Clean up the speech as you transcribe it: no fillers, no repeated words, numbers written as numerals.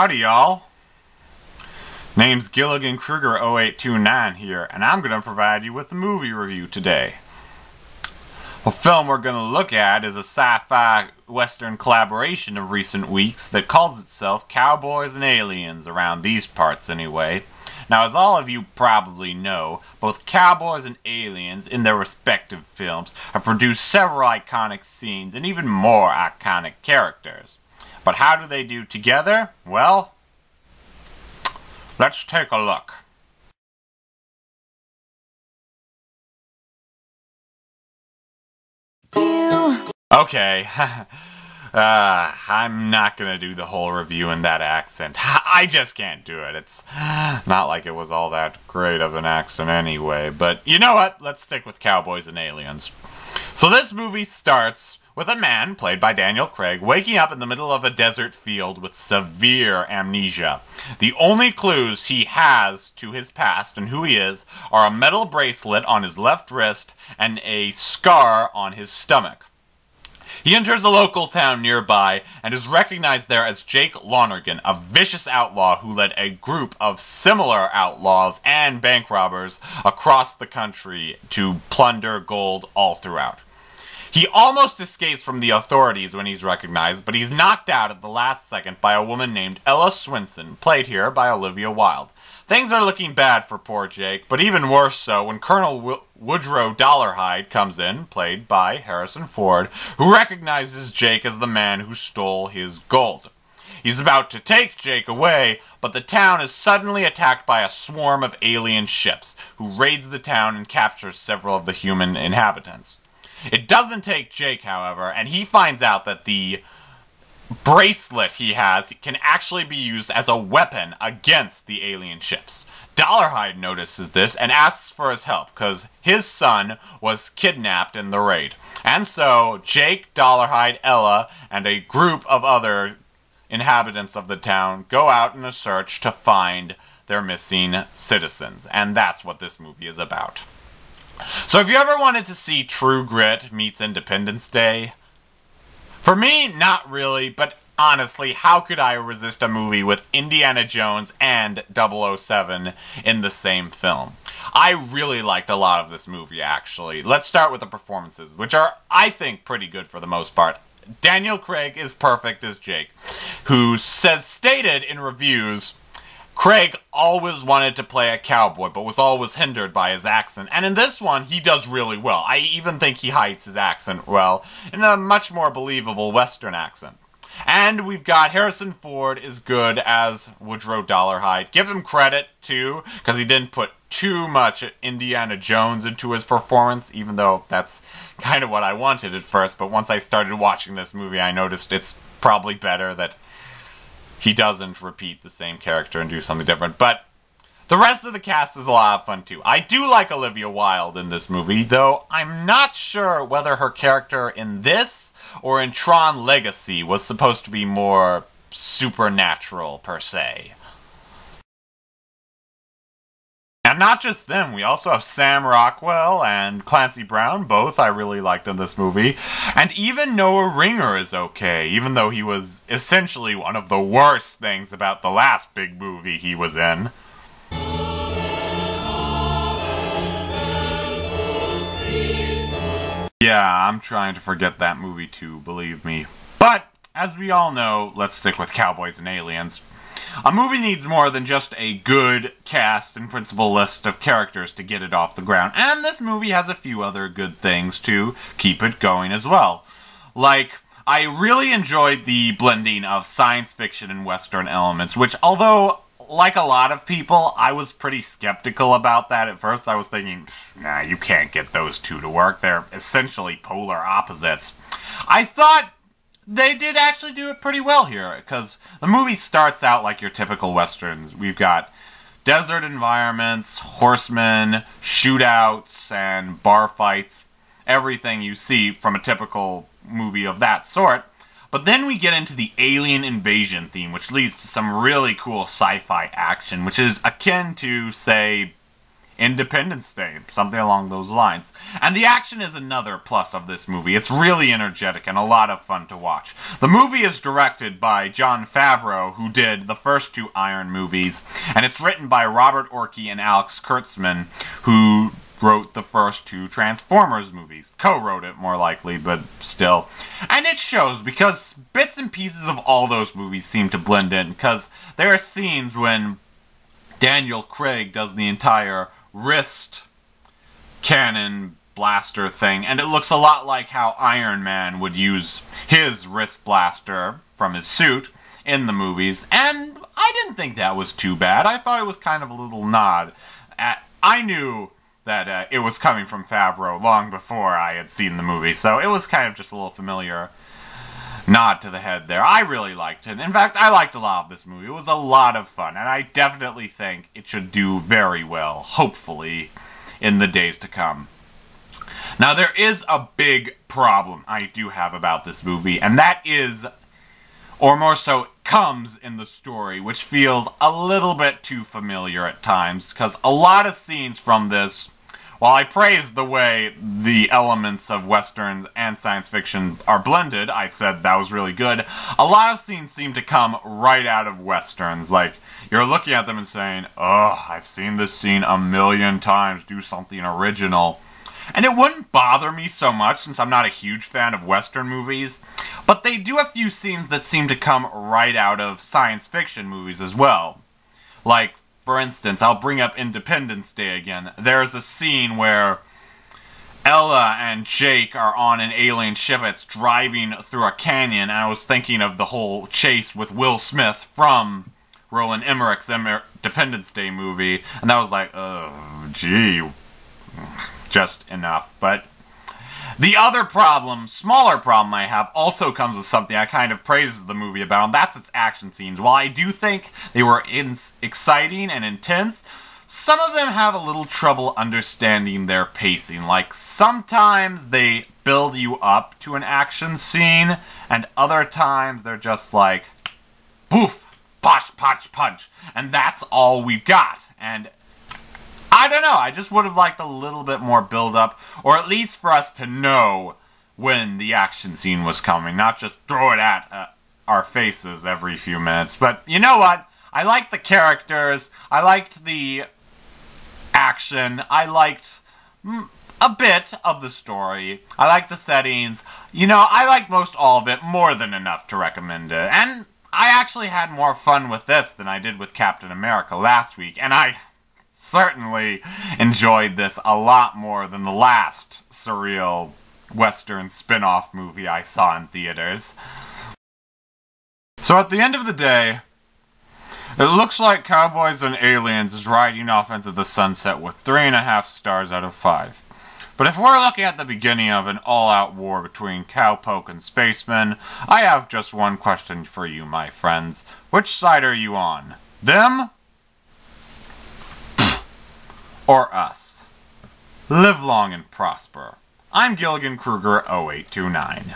Howdy, y'all. Name's Gilligan Kruger 0829 here, and I'm going to provide you with a movie review today. The film we're going to look at is a sci-fi western collaboration of recent weeks that calls itself Cowboys and Aliens, around these parts anyway. Now, as all of you probably know, both Cowboys and Aliens, in their respective films, have produced several iconic scenes and even more iconic characters. But how do they do together? Well, let's take a look. Okay, I'm not gonna do the whole review in that accent. I just can't do it. It's not like it was all that great of an accent anyway. But you know what? Let's stick with Cowboys and Aliens. So this movie starts with a man, played by Daniel Craig, waking up in the middle of a desert field with severe amnesia. The only clues he has to his past and who he is are a metal bracelet on his left wrist and a scar on his stomach. He enters a local town nearby and is recognized there as Jake Lonergan, a vicious outlaw who led a group of similar outlaws and bank robbers across the country to plunder gold all throughout. He almost escapes from the authorities when he's recognized, but he's knocked out at the last second by a woman named Ella Swinson, played here by Olivia Wilde. Things are looking bad for poor Jake, but even worse so when Colonel Woodrow Dollarhide comes in, played by Harrison Ford, who recognizes Jake as the man who stole his gold. He's about to take Jake away, but the town is suddenly attacked by a swarm of alien ships, who raids the town and captures several of the human inhabitants. It doesn't take Jake, however, and he finds out that the bracelet he has can actually be used as a weapon against the alien ships. Dollarhide notices this and asks for his help, because his son was kidnapped in the raid. And so, Jake, Dollarhide, Ella, and a group of other inhabitants of the town go out in a search to find their missing citizens. And that's what this movie is about. So if you ever wanted to see True Grit meets Independence Day, for me, not really, but honestly, how could I resist a movie with Indiana Jones and 007 in the same film? I really liked a lot of this movie, actually. Let's start with the performances, which are, I think, pretty good for the most part. Daniel Craig is perfect as Jake, who stated in reviews, Craig always wanted to play a cowboy, but was always hindered by his accent. And in this one, he does really well. I even think he hides his accent well, in a much more believable Western accent. And we've got Harrison Ford is good as Woodrow Dollarhide. Give him credit, too, because he didn't put too much Indiana Jones into his performance, even though that's kind of what I wanted at first. But once I started watching this movie, I noticed it's probably better that he doesn't repeat the same character and do something different. But the rest of the cast is a lot of fun, too. I do like Olivia Wilde in this movie, though I'm not sure whether her character in this or in Tron Legacy was supposed to be more supernatural, per se. And not just them, we also have Sam Rockwell and Clancy Brown, both I really liked in this movie. And even Noah Ringer is okay, even though he was essentially one of the worst things about the last big movie he was in. Yeah, I'm trying to forget that movie too, believe me. But, as we all know, let's stick with Cowboys and Aliens. A movie needs more than just a good cast and principal list of characters to get it off the ground, and this movie has a few other good things to keep it going as well. Like, I really enjoyed the blending of science fiction and Western elements, which, although, like a lot of people, I was pretty skeptical about that at first. I was thinking, nah, you can't get those two to work. They're essentially polar opposites. I thought they did actually do it pretty well here, because the movie starts out like your typical Westerns. We've got desert environments, horsemen, shootouts, and bar fights. Everything you see from a typical movie of that sort. But then we get into the alien invasion theme, which leads to some really cool sci-fi action, which is akin to, say, Independence Day, something along those lines. And the action is another plus of this movie. It's really energetic and a lot of fun to watch. The movie is directed by Jon Favreau, who did the first 2 Iron movies, and it's written by Robert Orci and Alex Kurtzman, who wrote the first 2 Transformers movies. Co-wrote it, more likely, but still. And it shows, because bits and pieces of all those movies seem to blend in, because there are scenes when Daniel Craig does the entire wrist cannon blaster thing, and it looks a lot like how Iron Man would use his wrist blaster from his suit in the movies, and I didn't think that was too bad. I thought it was kind of a little nod. I knew that it was coming from Favreau long before I had seen the movie, so it was kind of just a little familiar nod to the head there. I really liked it. In fact, I liked a lot of this movie. It was a lot of fun, and I definitely think it should do very well, hopefully, in the days to come. Now, there is a big problem I do have about this movie, and that is, or more so, comes in the story, which feels a little bit too familiar at times, because a lot of scenes from this, while I praise the way the elements of Westerns and science fiction are blended, I said that was really good, a lot of scenes seem to come right out of Westerns. Like, you're looking at them and saying, "Ugh, I've seen this scene a million times, do something original." And it wouldn't bother me so much, since I'm not a huge fan of Western movies, but they do a few scenes that seem to come right out of science fiction movies as well. Like, for instance, I'll bring up Independence Day again. There's a scene where Ella and Jake are on an alien ship that's driving through a canyon, and I was thinking of the whole chase with Will Smith from Roland Emmerich's Independence Day movie, and that was like, oh, gee, just enough. But the other problem, smaller problem I have, also comes with something I kind of praise the movie about, and that's its action scenes. While I do think they were exciting and intense, some of them have a little trouble understanding their pacing. Like, sometimes they build you up to an action scene, and other times they're just like, poof, posh, punch, punch, and that's all we've got. And I don't know, I just would have liked a little bit more build-up, or at least for us to know when the action scene was coming, not just throw it at our faces every few minutes. But you know what? I liked the characters, I liked the action, I liked a bit of the story, I liked the settings. You know, I liked most all of it, more than enough to recommend it. And I actually had more fun with this than I did with Captain America last week, and I certainly enjoyed this a lot more than the last surreal Western spin-off movie I saw in theaters. So at the end of the day, it looks like Cowboys and Aliens is riding off into the sunset with 3.5 stars out of 5. But if we're looking at the beginning of an all-out war between cowpoke and spacemen, I have just one question for you, my friends. Which side are you on? Them? Or us? Live long and prosper. I'm Gilligan Kruger 0829.